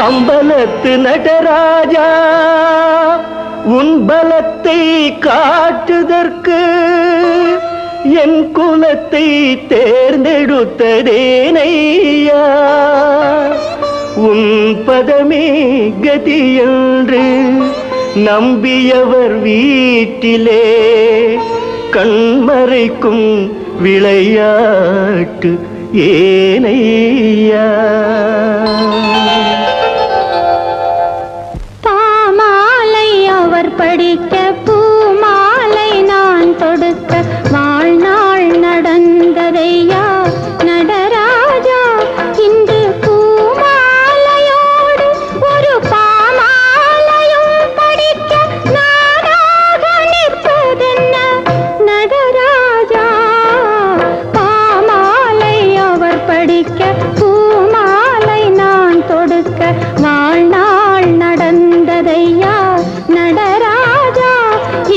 அம்பலத்து நடராஜா உன் பலத்தை காட்டுதற்கு என் குலத்தை தேர்ந்தெடுத்ததேனையா உன் பதமே கதி என்று நம்பியவர் வீட்டிலே கண்மறைக்கும் விளையாட்டு ஏனையா பாமாலை அவர் படிக்க பூமாலை நான் தொடுக்க வாழ்நாள் நடந்ததையா நடராஜா இன்று பூமாலையோடு ஒரு பாமாலையும் படிக்க நானாக நிற்பதென்ன நடராஜா பாமாலை அவர் படிக்க பூமாலை நான் தொடுக்க வாழ்நாள் நடந்ததையா நடராஜா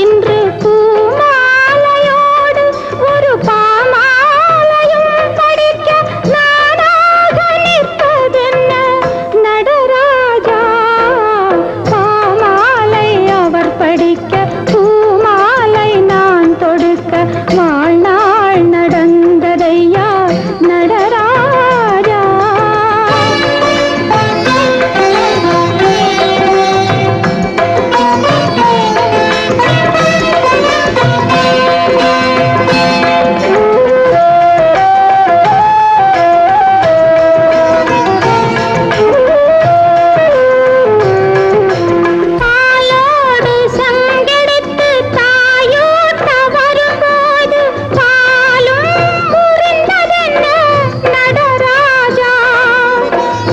இன்று பூமாலையோடு ஒரு பாமாலையும் படிக்க நானாக நிற்பதென்ன நடராஜா பாமாலை அவர் படிக்க பூமாலை நான் தொடுக்க வாழ்நாள் நடந்ததையா நடராஜா பாலோடு சங்கெடுத்து தாயூட்ட வரும்போது பாலும் முறிந்ததென்ன நடராஜா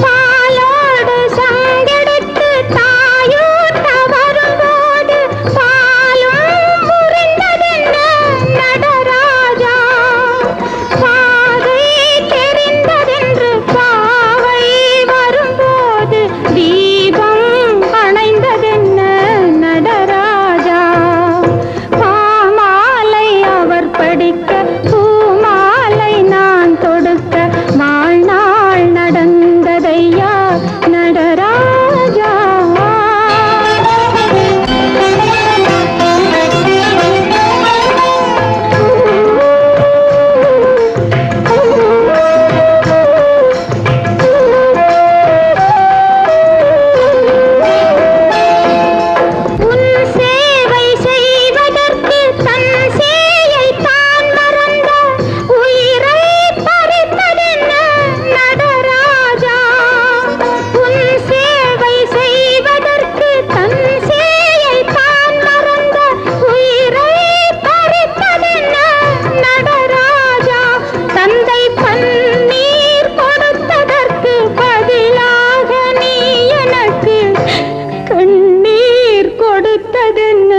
பாலோடு சங்கெடுத்து தாயூட்ட வரும்போது பாலும் முறிந்ததென்ன நடராஜா பாதை தெரிந்ததென்று பாவை வரும்போது தீபம் அணைந்ததென்ன நடராஜா பாமாலை அவர் படிக்க பூமாலை நான் தொடுக்க வாழ்நாள் நடந்ததையா நடராஜா உன் சேவை செய்வதற்கு தன் சேயை தான் மறந்த உயிரை பறித்ததென்ன நடராஜா உன் சேவை செய்வதற்கு தன் சேயை தான் மறந்த உயிரை பறித்ததென்ன நடராஜா தந்தை பன்னீர் கொடுத்ததற்கு பதிலாக நீ எனக்கு கண்ணீர் கொடுத்ததென்ன